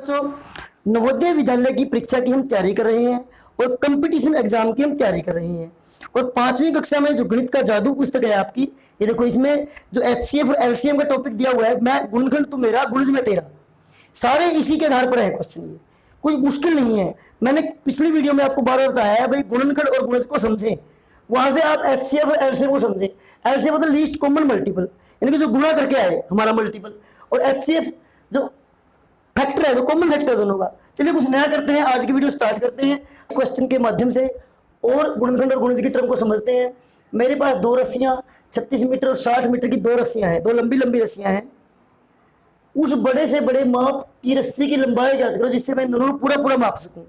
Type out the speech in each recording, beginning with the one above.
बच्चों, नवोदय विद्यालय की परीक्षा की हम तैयारी कर रहे हैं और कंपटीशन एग्जाम की हम तैयारी कर रहे हैं। और 5वीं कक्षा में जो गणित का जादू पुस्तक है आपकी, ये देखो, इसमें जो HCF और LCM का टॉपिक दिया हुआ है, मैं गुणनखंड तू मेरा गुणज में तेरा, सारे इसी के आधार पर है क्वेश्चन। ये कोई मुश्किल नहीं है। मैंने पिछली वीडियो में आपको बार बार बताया है भाई, गुणनखंड और गुणज को समझें, वहां से आप HCF और LCM को समझें। LCM मतलब लीस्ट कॉमन मल्टीपल, यानी कि जो गुणा करके आए हमारा मल्टीपल, और HCF जो फैक्टर है, जो कॉमन फैक्टर दोनों का। चलिए कुछ नया करते हैं, आज की वीडियो स्टार्ट करते हैं क्वेश्चन के माध्यम से और गुणनखंड और गुणज की टर्म को समझते हैं। मेरे पास दो रस्सियां 36 मीटर और 60 मीटर की दो रस्सियां हैं, दो लंबी लंबी रस्सियां हैं। उस बड़े से बड़े माप की रस्सी की लंबाई ज्ञात करो जिससे मैं इन दोनों को पूरा पूरा माप सकूं।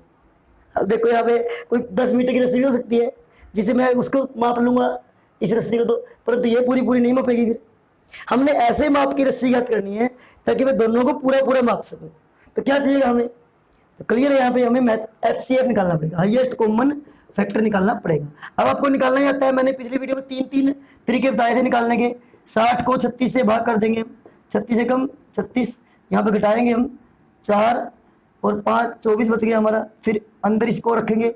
अब देखो यहाँ पे कोई 10 मीटर की रस्सी भी हो सकती है जिसे मैं उसको माप लूंगा इस रस्सी को, तो परंतु ये पूरी पूरी नहीं मापेगी। फिर हमने ऐसे माप की रस्सी ज्ञात करनी है ताकि मैं दोनों को पूरा पूरा माप सकूं। तो क्या चाहिएगा हमें, तो क्लियर है, यहाँ पे हमें HCF निकालना पड़ेगा, हाईएस्ट कॉमन फैक्टर निकालना पड़ेगा। अब आपको निकालना ही आता है, मैंने पिछली वीडियो में 3 तरीके बताए थे निकालने के। 60 को 36 से भाग कर देंगे, 36 से कम 36, यहाँ पे घटाएंगे हम 4 और 5 24 बच गया हमारा। फिर अंदर इसको रखेंगे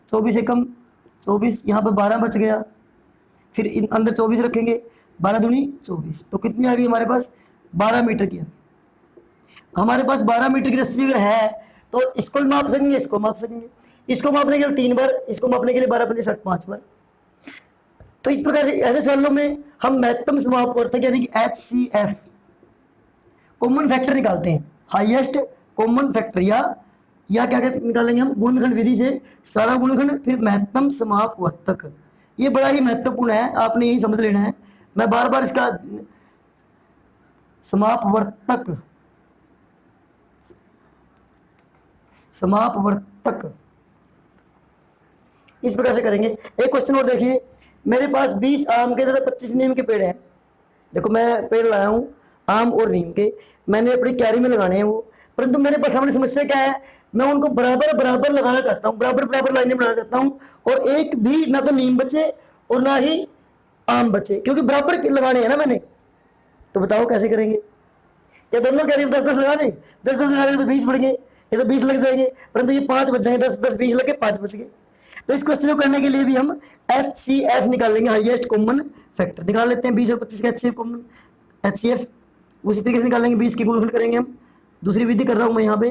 24 से कम 24, यहाँ पे 12 बच गया। फिर अंदर 24 रखेंगे, 12 दूनी 24, तो कितनी आ गई हमारे पास, 12 मीटर की आ गई। हमारे पास 12 मीटर की रस्सी अगर है तो इसको भी माप सकेंगे, इसको माप सकेंगे। इसको मापने के लिए 3 बार, इसको मापने के लिए 12 पंजे 60 5 बार। तो इस प्रकार से ऐसे सवालों में हम महत्तम समापवर्तक यानी कि HCF कॉमन फैक्टर निकालते हैं, हाईएस्ट कॉमन फैक्टर, या क्या कहते निकालेंगे हम, गुणनखंड विधि से सारा गुणनखंड फिर महत्तम समापवर्तक। ये बड़ा ही महत्वपूर्ण है, आपने यही समझ लेना है। मैं बार बार इसका समापवर्तक इस प्रकार से करेंगे। एक क्वेश्चन और देखिए, मेरे पास 20 आम के तथा 25 नीम के पेड़ हैं। देखो मैं पेड़ लाया हूँ आम और नीम के, मैंने अपनी क्यारी में लगाने हैं वो, परंतु मेरे पास सामने समस्या क्या है, मैं उनको बराबर बराबर लगाना चाहता हूँ, बराबर बराबर लाइनें बनाना चाहता हूँ, और एक भी ना तो नीम बचे और ना ही आम बचे, क्योंकि बराबर लगाने हैं ना मैंने। तो बताओ कैसे करेंगे, क्या दोनों क्यारी में 10-10 लगा दें? 10-10 लगा दें तो 20 बढ़ गए, ये तो 20 लग जाएंगे, परंतु ये 5 बच जाएंगे, 10-10 20 लगे 5 बच गए। तो इस क्वेश्चन को करने के लिए भी हम HCF निकालेंगे, हाईएस्ट कॉमन फैक्टर निकाल लेते हैं। 20 और 25 का HCF कॉमन HCF उसी तरीके से निकालेंगे, 20 की गुणनखंड करेंगे हम। दूसरी विधि कर रहा हूँ मैं यहाँ पे,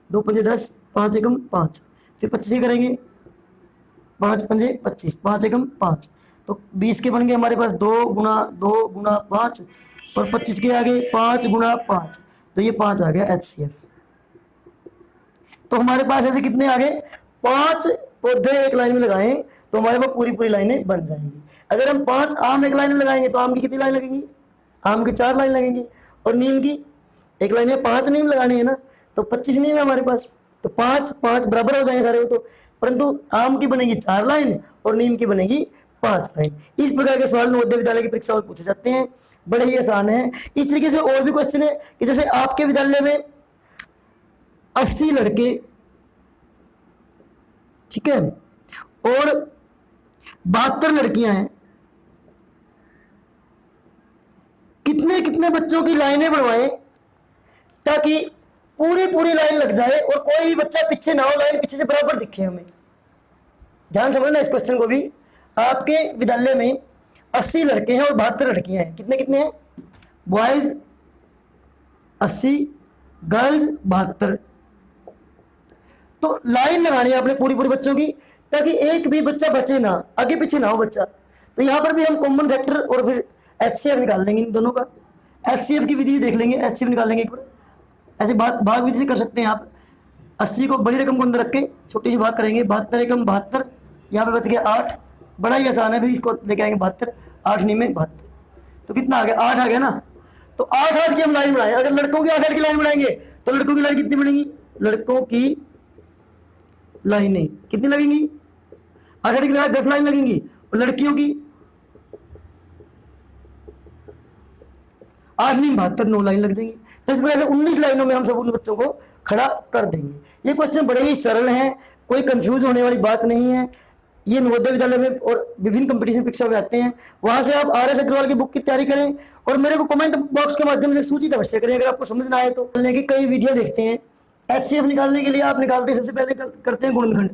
2 पंजे 10, 5 एकम 5, फिर 25 करेंगे, 5 पंजे 25, 5 एकम 5, तो 20 के बन गए हमारे पास 2 गुणा 5, और 25 के आगे 5 गुणा 5, तो ये 5 आ गया HCF। तो हमारे पास ऐसे कितने आ गए, 5 पौधे एक लाइन में लगाएं तो हमारे पास पूरी पूरी लाइनें बन जाएंगी। अगर हम 5 आम एक लाइन में लगाएंगे तो आम की कितनी लाइन लगेंगी, आम की 4 लाइन लगेंगी, और नीम की एक लाइन में 5 नीम लगाने हैं ना, तो 25 नीम है हमारे पास, तो 5 बराबर हो जाएंगे सारे वो तो, परंतु आम की बनेगी 4 लाइन और नीम की बनेगी 5 लाइन। इस प्रकार के सवाल नवोदय विद्यालय की परीक्षा में पूछे जाते हैं, बड़े ही आसान है। इस तरीके से और भी क्वेश्चन है कि जैसे आपके विद्यालय में 80 लड़के, ठीक है, और 72 लड़कियां हैं, कितने कितने बच्चों की लाइनें बनवाएं ताकि पूरी पूरी लाइन लग जाए और कोई भी बच्चा पीछे ना हो, लाइन पीछे से बराबर दिखे हमें। ध्यान समझना इस क्वेश्चन को भी। आपके विद्यालय में 80 लड़के हैं और 72 लड़कियां हैं, कितने कितने हैं, बॉयज 80, गर्ल्स 72, तो लाइन लगानी है आपने पूरी पूरी बच्चों की ताकि एक भी बच्चा बचे ना, आगे पीछे ना हो बच्चा। तो यहाँ पर भी हम कॉमन फैक्टर और फिर HCF निकाल लेंगे इन दोनों का। HCF की विधि देख लेंगे, HCF निकाल लेंगे एक बार, ऐसे भाग विधि से कर सकते हैं आप। 80 को बड़ी रकम को अंदर रख के छोटी सी भाग करेंगे, 72 एकम 72, यहाँ पे बच गया 8, बड़ा ही आसान है, फिर इसको लेके आएंगे 72, 8 नीम में 72, तो कितना आ गया, 8 आ गया ना। तो 8-8 की हम लाइन बनाए, अगर लड़कों की 8-8 की लाइन बनाएंगे तो लड़कों की लाइन कितनी बनेगी, लड़कों की लाइनें कितनी लगेंगी, 8-8 की लाइन 10 लाइन लगेंगी, और लड़कियों की 8 नीम 72, 9 लाइन लग जाएंगी। तो इस प्रकार से 19 लाइनों में हम सब उन बच्चों को खड़ा कर देंगे। ये क्वेश्चन बड़े ही सरल हैं, कोई कंफ्यूज होने वाली बात नहीं है। ये नवोदय विद्यालय में और विभिन्न कंपटीशन परीक्षा में आते हैं, वहां से आप RS अग्रवाल की बुक की तैयारी करें और मेरे को कमेंट बॉक्स के माध्यम से सूचित अवश्य करें अगर आपको समझ ना आए तो। कई वीडियो देखते हैं HCF निकालने के लिए आप निकालते हैं, सबसे पहले करते हैं गुणनखंड।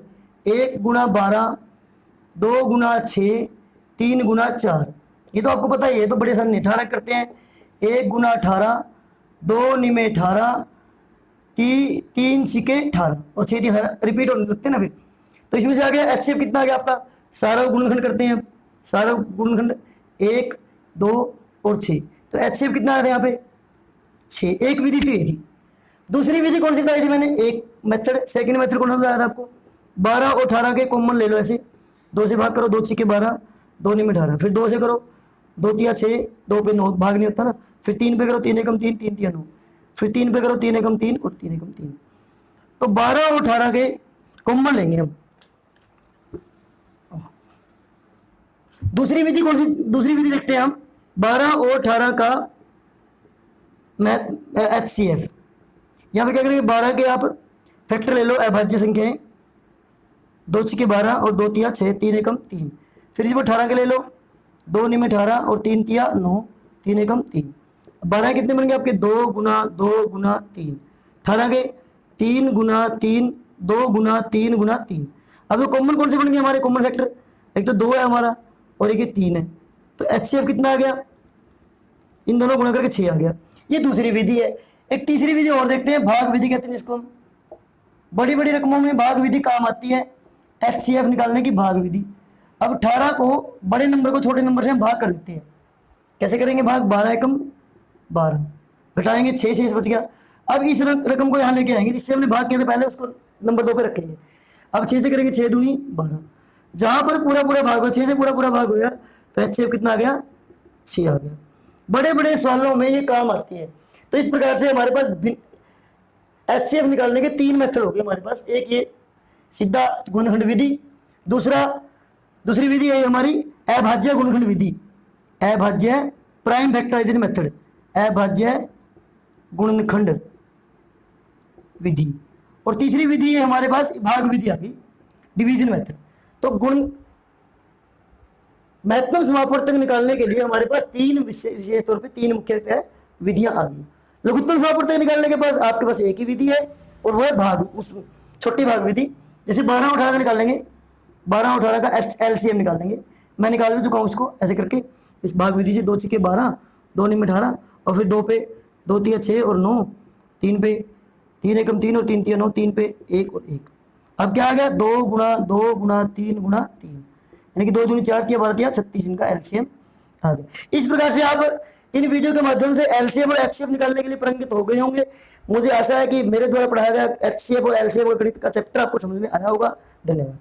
1 गुणा 12, 2 गुणा 6, 3 गुणा 4। ये तो आपको पता ही है, तो बड़े आसान 18 करते हैं। 1 गुणा 18, 2 निमे 18, 3 छिके 18 और 6 18 रिपीट होने लगते हैं ना फिर। तो इसमें से आ गया HCF कितना आ गया आपका, सारा गुणनखंड करते हैं। सारा गुणनखंड 1, 2 और 6, तो HCF कितना आया था यहाँ पे 6। एक विधि तो ये थी। दूसरी विधि कौन सी बताई थी मैंने, एक मेथड। सेकंड मेथड कौन सा बताया था आपको, 12 और 18 के कॉमन ले लो ऐसे, 2 से भाग करो, 2 छिके 12, 2 निमे 18, फिर 2 से करो, 2 तिया 6, 2 पे 9 भाग नहीं होता ना, फिर 3 पे करो, 3 एकम 3, 3 तिया 9, फिर 3 पे करो, 3 एकम 3 और 3 एकम 3। तो 12 और 18 के कॉमन लेंगे हम। दूसरी विधि कौन सी, दूसरी विधि देखते हैं हम, 12 और 18 का मैथ HCF। यहाँ पर क्या करेंगे, 12 के आप फैक्टर ले लो, अभाज्य संख्याएं, 2 छिके 12 और 2 तिया 6, 3 एकम 3, फिर इस पर 18 के ले लो, 2 निमे 18 और 3 तिया 9, 3 एकम 3। 12 कितने बन गए आपके, 2 गुना 2 गुना 3, 18 के 3 गुना 3, 2 गुना 3 गुना 3। अब तो कॉमन कौन से बन गए हमारे कॉमन फैक्टर, एक तो 2 है हमारा और एक 3 है, तो HCF कितना आ गया, इन दोनों गुणा करके 6 आ गया। ये दूसरी विधि है। एक तीसरी विधि और देखते हैं, भाग विधि कहते हैं जिसको हम। बड़ी बड़ी रकमों में भाग विधि काम आती है, HCF निकालने की भाग विधि। अब 18 को, बड़े नंबर को छोटे नंबर से हम भाग कर देते हैं। कैसे करेंगे भाग, 12 एकम 12, घटाएंगे 6 से बच गया। अब इस रकम को यहाँ लेके आएंगे जिससे हमने भाग किया था पहले, उसको नंबर 2 पे रखेंगे। अब 6 से करेंगे, 6 दूनी 12, जहाँ पर पूरा पूरा भाग हो, 6 से पूरा पूरा भाग हो गया, तो HCF कितना आ गया, 6 आ गया। बड़े बड़े सवालों में ये काम आती है। तो इस प्रकार से हमारे पास HCF निकालने के 3 मेथड हो गए हमारे पास। एक ये सीधा गुणनखंड विधि, दूसरी विधि है हमारी अभाज्य गुणनखंड विधि, अभाज्य प्राइम फैक्टराइजेशन मेथड, अभाज्य गुणनखंड विधि। और तीसरी विधि है हमारे पास भाग विधि आ गई, डिवीजन मेथड। तो महत्तम समापवर्तक निकालने के लिए हमारे पास 3 विशेष तौर पे 3 मुख्य विधियां आ गई। लघुत्तम समापवर्तक निकालने के पास आपके पास एक ही विधि है और वो है भाग, उस छोटी भाग विधि। जैसे 12 और 18 का निकालेंगे, 12 और 18 का LCM निकालेंगे। मैं निकाल भी चुका हूँ उसको ऐसे करके, इस भाग विधि से। 2 छिके 12, 2 निमे 18 और फिर 2 पे 2 तिया 6 और 9, 3 पे 3 एकम 3 और 3 तिया 9, 3 पे 1 और 1। अब क्या आ गया, 2 गुणा 2 गुणा 3 गुणा 3, यानी कि 2 दूनी 4 तिया 12 तिया 36, इनका LCM आ गया। इस प्रकार से आप इन वीडियो के माध्यम से LCM और HCF निकालने के लिए परिचित हो गए होंगे। मुझे आशा है कि मेरे द्वारा पढ़ाया गया HCF और LCM और गणित का चैप्टर आपको समझ में आया होगा। धन्यवाद।